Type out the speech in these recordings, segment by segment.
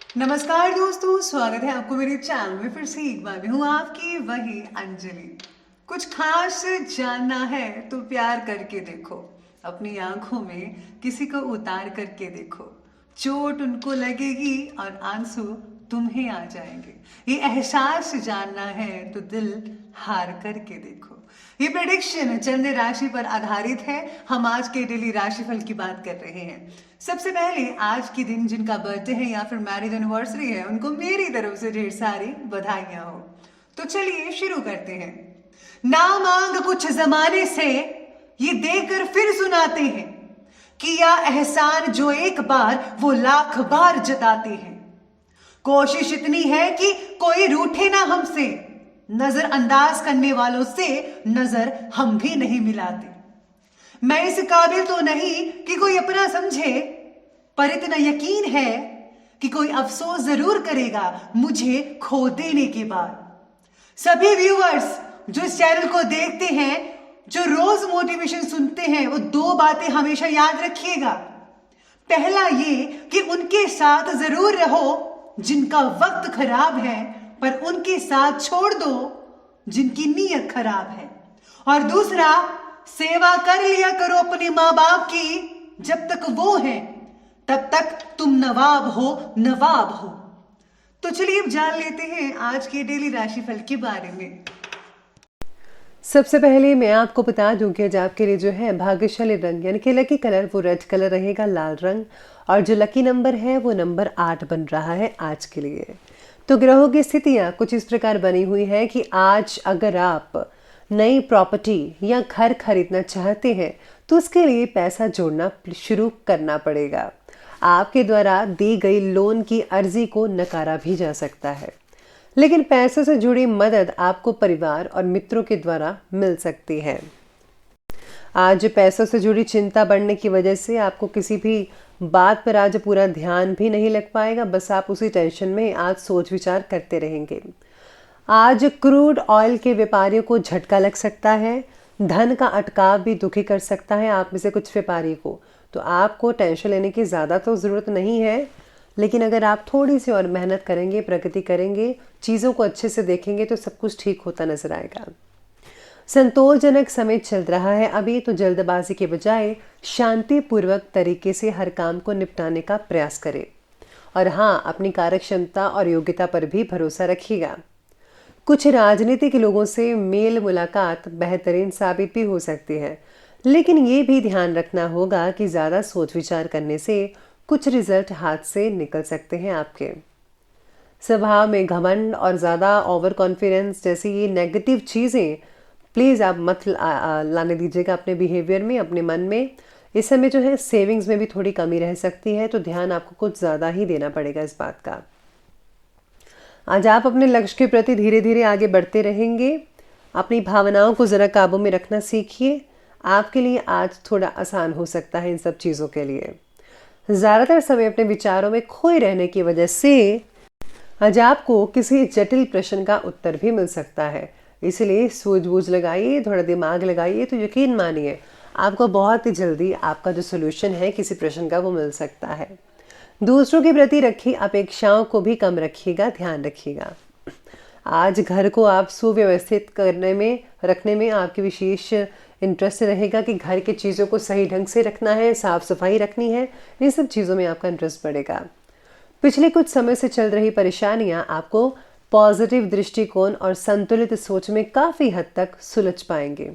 नमस्कार दोस्तों, स्वागत है आपको मेरे चैनल में फिर से एक बार। मैं हूँ आपकी वही अंजलि। कुछ खास जानना है तो प्यार करके देखो, अपनी आंखों में किसी को उतार करके देखो। चोट उनको लगेगी और आंसू तुम्हें आ जाएंगे। ये एहसास जानना है तो दिल हार करके देखो। ये प्रेडिक्शन चंद्र राशि पर आधारित है। हम आज के डेली राशिफल की बात कर रहे हैं। सबसे पहले आज के दिन जिनका बर्थडे है या फिर मैरिज एनिवर्सरी है, उनको मेरी तरफ से ढेर सारी बधाइयां हो। तो चलिए शुरू करते हैं। ना मांग कुछ जमाने से, ये देकर फिर सुनाते हैं, किया एहसान जो एक बार वो लाख बार जताते हैं। कोशिश इतनी है कि कोई रूठे ना हमसे, नजरअंदाज करने वालों से नजर हम भी नहीं मिलाते। मैं इस काबिल तो नहीं कि कोई अपना समझे, पर इतना यकीन है कि कोई अफसोस जरूर करेगा मुझे खो देने के बाद। सभी व्यूअर्स जो इस चैनल को देखते हैं, जो रोज मोटिवेशन सुनते हैं, वो दो बातें हमेशा याद रखिएगा। पहला ये कि उनके साथ जरूर रहो जिनका वक्त खराब है, पर उनके साथ छोड़ दो जिनकी नीयत खराब है। और दूसरा, सेवा कर लिया करो अपने माँ बाप की, जब तक वो हैं तब तक तुम नवाब हो, नवाब हो। तो चलिए अब जान लेते हैं आज के डेली राशिफल के बारे में। सबसे पहले मैं आपको बता दूं कि आज आपके लिए जो है भाग्यशाली रंग यानी कि लकी कलर वो रेड कलर रहेगा, लाल रंग। और जो लकी नंबर है वो नंबर 8 बन रहा है आज के लिए। तो ग्रहों की स्थितियां कुछ इस प्रकार बनी हुई है कि आज अगर आप नई प्रॉपर्टी या घर खरीदना चाहते हैं तो उसके लिए पैसा जोड़ना शुरू करना पड़ेगा। आपके द्वारा दी गई लोन की अर्जी को नकारा भी जा सकता है, लेकिन पैसों से जुड़ी मदद आपको परिवार और मित्रों के द्वारा मिल सकती है। आज पैसों से जुड़ी चिंता बढ़ने की वजह से आपको किसी भी बात पर आज पूरा ध्यान भी नहीं लग पाएगा, बस आप उसी टेंशन में आज सोच विचार करते रहेंगे। आज क्रूड ऑयल के व्यापारियों को झटका लग सकता है। धन का अटकाव भी दुखी कर सकता है आप में से कुछ व्यापारी को। तो आपको टेंशन लेने की ज़्यादा तो ज़रूरत नहीं है, लेकिन अगर आप थोड़ी सी और मेहनत करेंगे, प्रगति करेंगे, चीज़ों को अच्छे से देखेंगे तो सब कुछ ठीक होता नजर आएगा। संतोषजनक समय चल रहा है अभी, तो जल्दबाजी के बजाय शांतिपूर्वक तरीके से हर काम को निपटाने का प्रयास करें। और हाँ, अपनी कार्यक्षमता और योग्यता पर भी भरोसा रखिएगा। कुछ राजनीतिक लोगों से मेल मुलाकात बेहतरीन साबित भी हो सकती है, लेकिन ये भी ध्यान रखना होगा कि ज़्यादा सोच विचार करने से कुछ रिजल्ट हाथ से निकल सकते हैं आपके। स्वभाव में घमंड और ज़्यादा ओवर कॉन्फिडेंस जैसी ये नेगेटिव चीज़ें प्लीज़ आप मत लाने दीजिएगा अपने बिहेवियर में, अपने मन में। इस समय जो है सेविंग्स में भी थोड़ी कमी रह सकती है, तो ध्यान आपको कुछ ज़्यादा ही देना पड़ेगा इस बात का। आज आप अपने लक्ष्य के प्रति धीरे धीरे आगे बढ़ते रहेंगे। अपनी भावनाओं को ज़रा काबू में रखना सीखिए। आपके लिए आज थोड़ा आसान हो सकता है इन सब चीज़ों के लिए। ज़्यादातर समय अपने विचारों में खोए रहने की वजह से आज आपको किसी जटिल प्रश्न का उत्तर भी मिल सकता है, इसलिए सूझबूझ लगाइए, थोड़ा दिमाग लगाइए, तो यकीन मानिए आपको बहुत ही जल्दी आपका जो सोल्यूशन है किसी प्रश्न का वो मिल सकता है। दूसरों के प्रति रखी अपेक्षाओं को भी कम रखिएगा, ध्यान रखिएगा। आज घर को आप सुव्यवस्थित रखने में आपकी विशेष इंटरेस्ट रहेगा कि घर की चीज़ों को सही ढंग से रखना है, साफ सफाई रखनी है, इन सब चीज़ों में आपका इंटरेस्ट बढ़ेगा। पिछले कुछ समय से चल रही परेशानियां आपको पॉजिटिव दृष्टिकोण और संतुलित सोच में काफ़ी हद तक सुलझ पाएंगे।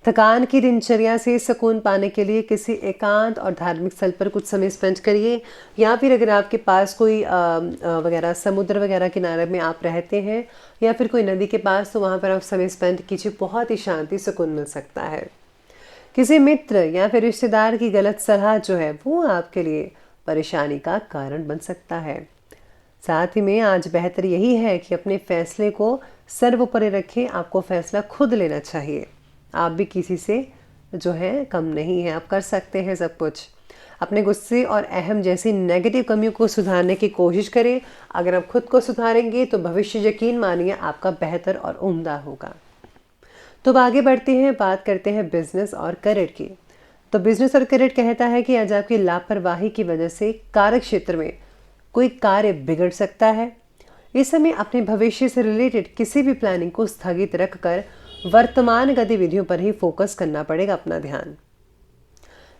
थकान की दिनचर्या से सुकून पाने के लिए किसी एकांत और धार्मिक स्थल पर कुछ समय स्पेंड करिए, या फिर अगर आपके पास कोई वगैरह समुद्र वगैरह किनारे में आप रहते हैं या फिर कोई नदी के पास, तो वहाँ पर आप समय स्पेंड कीजिए, बहुत ही शांति सुकून मिल सकता है। किसी मित्र या फिर रिश्तेदार की गलत सलाह जो है वो आपके लिए परेशानी का कारण बन सकता है। साथ ही में आज बेहतर यही है कि अपने फैसले को सर्वोपरि रखें। आपको फैसला खुद लेना चाहिए। आप भी किसी से जो है कम नहीं है, आप कर सकते हैं सब कुछ। अपने गुस्से और अहम जैसी नेगेटिव कमियों को सुधारने की कोशिश करें। अगर आप खुद को सुधारेंगे तो भविष्य यकीन मानिए आपका बेहतर और उम्दा होगा। तो अब आगे बढ़ते हैं, बात करते हैं बिजनेस और करियर की। तो बिजनेस और करियर कहता है कि आज आपकी लापरवाही की वजह से कार्य क्षेत्र में कोई कार्य बिगड़ सकता है। इस समय अपने भविष्य से रिलेटेड किसी भी प्लानिंग को स्थगित रखकर वर्तमान गतिविधियों पर ही फोकस करना पड़ेगा अपना ध्यान।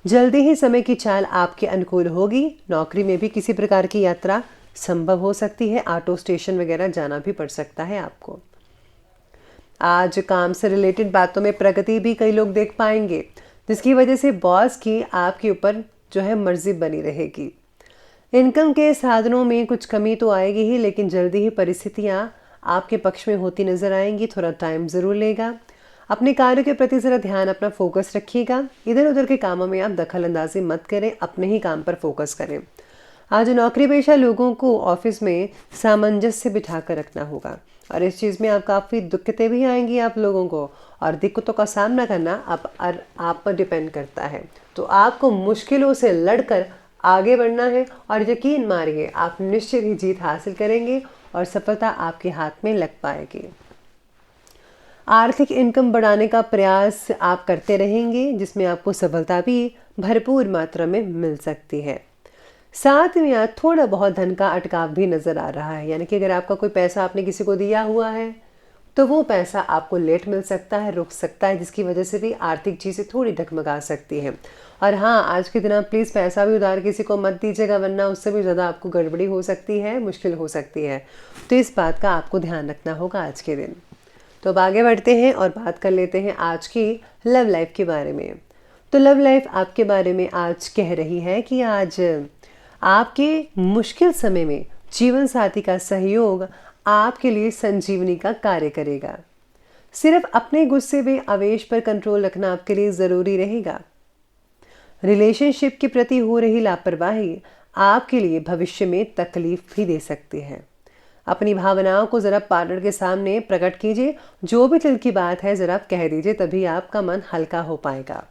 जल्दी ही समय की चाल आपके अनुकूल होगी। नौकरी में भी किसी प्रकार की यात्रा संभव हो सकती है। ऑटो स्टेशन वगैरह जाना भी पड़ सकता है आपको। आज काम से रिलेटेड बातों में प्रगति भी कई लोग देख पाएंगे, जिसकी वजह से बॉस की आपके ऊपर जो है मर्जी बनी रहेगी। इनकम के साधनों में कुछ कमी तो आएगी ही, लेकिन जल्दी ही परिस्थितियां आपके पक्ष में होती नजर आएंगी। थोड़ा टाइम जरूर लेगा। अपने कार्य के प्रति जरा ध्यान, अपना फोकस रखिएगा। इधर उधर के कामों में आप दखल अंदाजी मत करें, अपने ही काम पर फोकस करें। आज नौकरी पेशा लोगों को ऑफिस में सामंजस्य बिठा कर रखना होगा और इस चीज़ में आप काफ़ी दिक्कतें भी आएंगी आप लोगों को, और दिक्कतों का सामना करना आप पर डिपेंड करता है। तो आपको मुश्किलों से लड़कर आगे बढ़ना है और यकीन मानिए आप निश्चित ही जीत हासिल करेंगे और सफलता आपके हाथ में लग पाएगी। आर्थिक इनकम बढ़ाने का प्रयास आप करते रहेंगे, जिसमें आपको सफलता भी भरपूर मात्रा में मिल सकती है। साथ में आज थोड़ा बहुत धन का अटकाव भी नजर आ रहा है, यानी कि अगर आपका कोई पैसा आपने किसी को दिया हुआ है तो वो पैसा आपको लेट मिल सकता है, रुक सकता है, जिसकी वजह से भी आर्थिक चीज़ें थोड़ी डगमगा सकती हैं। और हाँ, आज के दिन आप प्लीज़ पैसा भी उधार किसी को मत दीजिएगा, वरना उससे भी ज़्यादा आपको गड़बड़ी हो सकती है, मुश्किल हो सकती है। तो इस बात का आपको ध्यान रखना होगा आज के दिन। तो अब आगे बढ़ते हैं और बात कर लेते हैं आज की लव लाइफ के बारे में। तो लव लाइफ आपके बारे में आज कह रही है कि आज आपके मुश्किल समय में जीवन साथी का सहयोग आपके लिए संजीवनी का कार्य करेगा। सिर्फ अपने गुस्से में आवेश पर कंट्रोल रखना आपके लिए ज़रूरी रहेगा। रिलेशनशिप के प्रति हो रही लापरवाही आपके लिए भविष्य में तकलीफ भी दे सकती है। अपनी भावनाओं को ज़रा पार्टनर के सामने प्रकट कीजिए। जो भी दिल की बात है ज़रा कह दीजिए, तभी आपका मन हल्का हो पाएगा।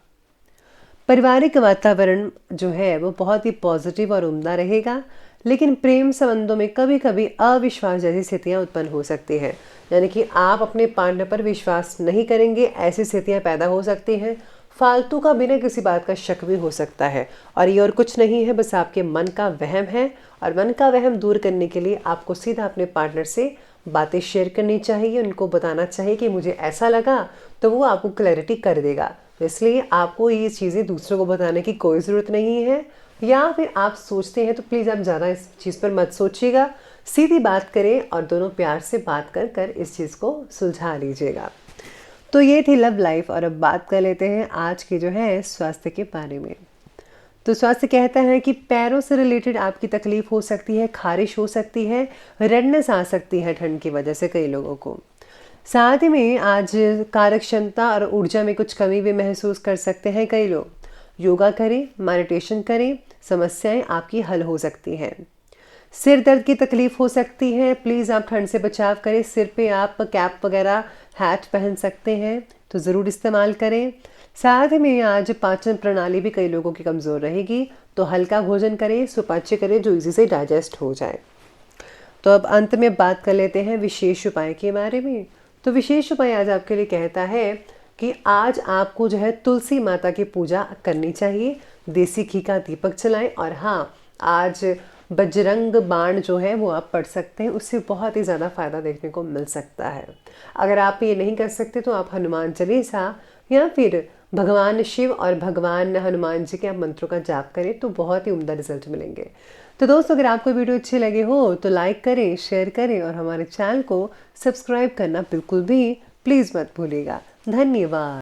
पारिवारिक वातावरण जो है वो बहुत ही पॉजिटिव और उम्दा रहेगा, लेकिन प्रेम संबंधों में कभी कभी अविश्वास जैसी स्थितियां उत्पन्न हो सकती हैं, यानी कि आप अपने पार्टनर पर विश्वास नहीं करेंगे, ऐसी स्थितियां पैदा हो सकती हैं। फालतू का बिना किसी बात का शक भी हो सकता है, और ये और कुछ नहीं है, बस आपके मन का वहम है। और मन का वहम दूर करने के लिए आपको सीधा अपने पार्टनर से बातें शेयर करनी चाहिए, उनको बताना चाहिए कि मुझे ऐसा लगा, तो वो आपको क्लैरिटी कर देगा। तो इसलिए आपको ये चीज़ें दूसरों को बताने की कोई ज़रूरत नहीं है, या फिर आप सोचते हैं तो प्लीज़ आप ज़्यादा इस चीज़ पर मत सोचिएगा। सीधी बात करें और दोनों प्यार से बात कर कर इस चीज़ को सुलझा लीजिएगा। तो ये थी लव लाइफ, और अब बात कर लेते हैं आज के जो है स्वास्थ्य के बारे में। तो स्वास्थ्य कहता है कि पैरों से रिलेटेड आपकी तकलीफ हो सकती है, खारिश हो सकती है, रेडनेस आ सकती है ठंड की वजह से कई लोगों को। साथ ही में आज कार्य क्षमता और ऊर्जा में कुछ कमी भी महसूस कर सकते हैं कई लोग। योगा करें, मेडिटेशन करें, समस्याएं आपकी हल हो सकती हैं। सिर दर्द की तकलीफ हो सकती है, प्लीज़ आप ठंड से बचाव करें। सिर पे आप कैप वगैरह हैट पहन सकते हैं, तो ज़रूर इस्तेमाल करें। साथ में आज पाचन प्रणाली भी कई लोगों की कमज़ोर रहेगी, तो हल्का भोजन करें, सुपाच्य करें जो इजी से डाइजेस्ट हो जाए। तो अब अंत में बात कर लेते हैं विशेष उपाय के बारे में। तो विशेष उपाय आज आपके लिए कहता है कि आज आपको जो है तुलसी माता की पूजा करनी चाहिए, देसी घी का दीपक जलाएं, और हाँ, आज बजरंग बाण जो है वो आप पढ़ सकते हैं, उससे बहुत ही ज़्यादा फ़ायदा देखने को मिल सकता है। अगर आप ये नहीं कर सकते तो आप हनुमान चालीसा या फिर भगवान शिव और भगवान हनुमान जी के आप मंत्रों का जाप करें, तो बहुत ही उम्दा रिजल्ट मिलेंगे। तो दोस्तों, अगर आपको वीडियो अच्छी लगे हो तो लाइक करें, शेयर करें, और हमारे चैनल को सब्सक्राइब करना बिल्कुल भी प्लीज़ मत भूलिएगा। धन्यवाद।